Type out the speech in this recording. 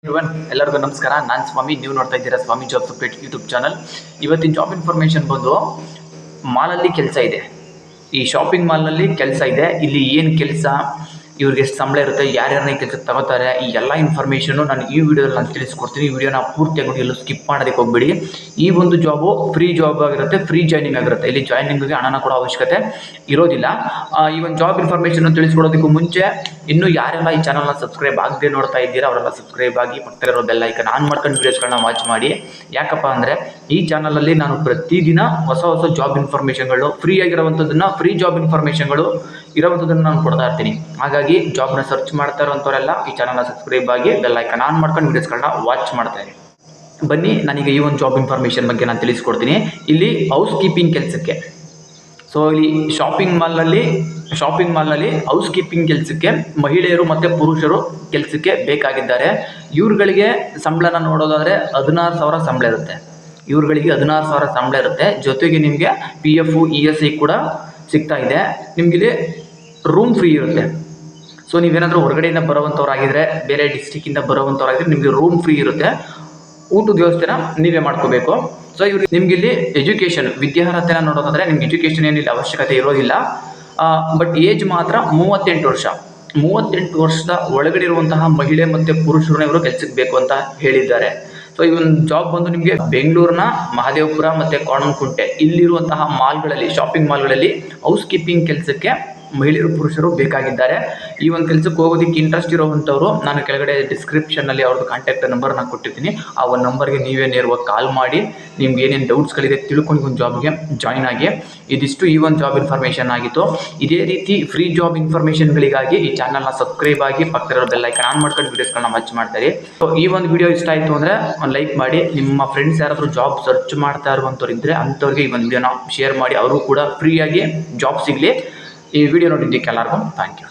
ಎಲ್ಲರಿಗೂ ನಮಸ್ಕಾರ. ನಾನು ಸ್ವಾಮಿ, ನೀವು ನೋಡ್ತಾ ಇದ್ದೀರಾ ಸ್ವಾಮಿ ಜಾಬ್ಸ್ ಅಪ್ಡೇಟ್ ಯೂಟ್ಯೂಬ್ ಚಾನಲ್. ಇವತ್ತಿನ ಜಾಬ್ ಇನ್ಫಾರ್ಮೇಷನ್ ಬಂದು ಮಾಲಲ್ಲಿ ಕೆಲಸ ಇದೆ. ಈ ಶಾಪಿಂಗ್ ಮಾಲ್ನಲ್ಲಿ ಕೆಲಸ ಇದೆ. ಇಲ್ಲಿ ಏನು ಕೆಲಸ, ಇವ್ರಿಗೆ ಎಷ್ಟು ಸಂಬಳ ಇರುತ್ತೆ, ಯಾರ್ಯಾರನ್ನ ಈ ಕೆಲಸಕ್ಕೆ ತಗೋತಾರೆ, ಈ ಎಲ್ಲ ಇನ್ಫಾರ್ಮೇಷನು ನಾನು ಈ ವಿಡಿಯೋದಲ್ಲಿ ನಾನು ತಿಳಿಸ್ಕೊಡ್ತೀನಿ. ಈ ವಿಡಿಯೋನ ಪೂರ್ತಿಯಾಗಿ ನೋಡಿ, ಎಲ್ಲೂ ಸ್ಕಿಪ್ ಮಾಡೋದಕ್ಕೆ ಹೋಗ್ಬೇಡಿ. ಈ ಒಂದು ಜಾಬು ಫ್ರೀ ಜಾಬ್ ಆಗಿರುತ್ತೆ, ಫ್ರೀ ಜಾಯ್ನಿಂಗ್ ಆಗಿರುತ್ತೆ. ಇಲ್ಲಿ ಜಾಯ್ನಿಂಗ್ಗೆ ಹಣನ ಕೊಡೋ ಅವಶ್ಯಕತೆ ಇರೋದಿಲ್ಲ. ಈ ಒಂದು ಜಾಬ್ ಇನ್ಫಾರ್ಮೇಷನ್ ತಿಳಿಸ್ಕೊಡೋದಕ್ಕೂ ಮುಂಚೆ ಇನ್ನೂ ಯಾರೆಲ್ಲ ಈ ಚಾನಲ್ನ ಸಬ್ಸ್ಕ್ರೈಬ್ ಆಗದೆ ನೋಡ್ತಾ ಇದ್ದೀರಾ ಅವರೆಲ್ಲ ಸಬ್ಸ್ಕ್ರೈಬ್ ಆಗಿ, ಪಕ್ಕದಲ್ಲಿರೋ ಬೆಲ್ ಐಕನ್ ಆನ್ ಮಾಡ್ಕೊಂಡು ವೀಡಿಯೋಸ್ಗಳನ್ನ ವಾಚ್ ಮಾಡಿ. ಯಾಕಪ್ಪ ಅಂದರೆ ಈ ಚಾನಲಲ್ಲಿ ನಾನು ಪ್ರತಿದಿನ ಹೊಸ ಹೊಸ ಜಾಬ್ ಇನ್ಫಾರ್ಮೇಷನ್ಗಳು, ಫ್ರೀ ಆಗಿರೋವಂಥದ್ದನ್ನು, ಫ್ರೀ ಜಾಬ್ ಇನ್ಫಾರ್ಮೇಷನ್ಗಳು ಇರೋವಂಥದ್ದನ್ನು ನಾನು ಕೊಡ್ತಾ ಇರ್ತೀನಿ. ಹಾಗಾಗಿ ಜಾಬ್ನ ಸರ್ಚ್ ಮಾಡ್ತಾ ಇರೋಂಥವರೆಲ್ಲ ಈ ಚಾನಲ್ನ ಸಬ್ಸ್ಕ್ರೈಬ್ ಆಗಿ ಬೆಲ್ ಐಕನ್ ಆನ್ ಮಾಡ್ಕೊಂಡು ವೀಡಿಯೋಸ್ಗಳನ್ನ ವಾಚ್ ಮಾಡ್ತಾರೆ. ಬನ್ನಿ, ನನಗೆ ಈ ಒಂದು ಜಾಬ್ ಇನ್ಫಾರ್ಮೇಷನ್ ಬಗ್ಗೆ ನಾನು ತಿಳಿಸ್ಕೊಡ್ತೀನಿ. ಇಲ್ಲಿ ಹೌಸ್ ಕೀಪಿಂಗ್ ಕೆಲಸಕ್ಕೆ, ಸೊ ಇಲ್ಲಿ ಶಾಪಿಂಗ್ ಮಾಲ್ನಲ್ಲಿ ಹೌಸ್ ಕೀಪಿಂಗ್ ಕೆಲಸಕ್ಕೆ ಮಹಿಳೆಯರು ಮತ್ತು ಪುರುಷರು ಕೆಲಸಕ್ಕೆ ಬೇಕಾಗಿದ್ದಾರೆ. ಇವ್ರುಗಳಿಗೆ ಸಂಬಳನ ನೋಡೋದಾದರೆ 16,000 ಸಂಬಳ ಇರುತ್ತೆ. ಇವ್ರುಗಳಿಗೆ 16,000 ಸಂಬಳ ಇರುತ್ತೆ. ಜೊತೆಗೆ ನಿಮಗೆ PF ESI ಕೂಡ ಸಿಗ್ತಾ ಇದೆ. ನಿಮಗಿಲ್ಲಿ ರೂಮ್ ಫ್ರೀ ಇರುತ್ತೆ. ಸೊ ನೀವೇನಾದರೂ ಹೊರಗಡೆಯಿಂದ ಬರೋವಂಥವ್ರಾಗಿದ್ದರೆ, ಬೇರೆ ಡಿಸ್ಟಿಕ್ಕಿಂದ ಬರೋವಂಥವ್ರಾಗಿದ್ದರೆ ನಿಮಗೆ ರೂಮ್ ಫ್ರೀ ಇರುತ್ತೆ. ಊಟದ ವ್ಯವಸ್ಥೆನ ನೀವೇ ಮಾಡ್ಕೋಬೇಕು. ಸೊ ಇವ್ರಿಗೆ ನಿಮಗಿಲ್ಲಿ ಎಜುಕೇಷನ್, ವಿದ್ಯಾರ್ಹತೆನ ನೋಡೋದಾದರೆ ನಿಮ್ಗೆ ಎಜುಕೇಷನ್ ಏನಿಲ್ಲ, ಅವಶ್ಯಕತೆ ಇರೋದಿಲ್ಲ. ಬಟ್ ಏಜ್ ಮಾತ್ರ 38 ವರ್ಷ. 38 ವರ್ಷದ ಒಳಗಡೆ ಇರುವಂತಹ ಮಹಿಳೆ ಮತ್ತು ಪುರುಷರನ್ನ ಇವರು ಕೆಲಸಕ್ಕೆ ಬೇಕು ಅಂತ ಹೇಳಿದ್ದಾರೆ. ಸೊ ಈ ಒಂದು ಜಾಬ್ ಬಂದು ನಿಮಗೆ ಬೆಂಗಳೂರಿನ ಮಹದೇವಪುರ ಮತ್ತು ಕೋಣನಕುಂಟೆ ಇಲ್ಲಿರುವಂತಹ ಮಾಲ್ಗಳಲ್ಲಿ, ಶಾಪಿಂಗ್ ಮಾಲ್ಗಳಲ್ಲಿ ಹೌಸ್ ಕೀಪಿಂಗ್ ಕೆಲಸಕ್ಕೆ ಮಹಿಳೆಯರು ಪುರುಷರು ಬೇಕಾಗಿದ್ದಾರೆ. ಈ ಒಂದು ಕೆಲಸಕ್ಕೆ ಹೋಗೋದಕ್ಕೆ ಇಂಟ್ರೆಸ್ಟ್ ಇರೋವಂಥವ್ರು ನಾನು ಕೆಳಗಡೆ ಡಿಸ್ಕ್ರಿಪ್ಷನ್ನಲ್ಲಿ ಅವ್ರದ್ದು ಕಾಂಟ್ಯಾಕ್ಟ್ ನಂಬರ್ನ ಕೊಟ್ಟಿರ್ತೀನಿ. ಆ ಒಂದು ನಂಬರ್ಗೆ ನೀವೇ ನೇರವಾಗಿ ಕಾಲ್ ಮಾಡಿ ನಿಮ್ಗೆ ಏನೇನು ಡೌಟ್ಸ್ಗಳಿದೆ ತಿಳ್ಕೊಂಡು ಒಂದು ಜಾಬ್ಗೆ ಜಾಯ್ನ್ ಆಗಿ. ಇದಿಷ್ಟು ಈ ಒಂದು ಜಾಬ್ ಇನ್ಫಾರ್ಮೇಷನ್ ಆಗಿತ್ತು. ಇದೇ ರೀತಿ ಫ್ರೀ ಜಾಬ್ ಇನ್ಫಾರ್ಮೇಷನ್ಗಳಿಗಾಗಿ ಈ ಚಾನಲ್ನ ಸಬ್ಸ್ಕ್ರೈಬ್ ಆಗಿ, ಪಕ್ಕದಲ್ಲಿರೋ ಬೆಲ್ ಐಕಾನ್ ಆನ್ ಮಾಡ್ಕೊಂಡು ವೀಡಿಯೋಸ್ಗಳನ್ನ ವಾಚ್ ಮಾಡ್ತಾರೆ. ಸೊ ಈ ಒಂದು ವಿಡಿಯೋ ಇಷ್ಟ ಆಯಿತು ಅಂದರೆ ಒಂದು ಲೈಕ್ ಮಾಡಿ. ನಿಮ್ಮ ಫ್ರೆಂಡ್ಸ್ ಯಾರಾದರೂ ಜಾಬ್ ಸರ್ಚ್ ಮಾಡ್ತಾ ಇರುವಂಥವ್ರು ಇದ್ದರೆ ಅಂಥವ್ರಿಗೆ ಈ ಒಂದು ವಿಡಿಯೋನ ಶೇರ್ ಮಾಡಿ. ಅವರು ಕೂಡ ಫ್ರೀಯಾಗಿ ಜಾಬ್ ಸಿಗಲಿ. ಈ ವಿಡಿಯೋ ನೋಡಿದ್ದಕ್ಕೆ ಎಲ್ಲರಿಗೂ ಥ್ಯಾಂಕ್ ಯು.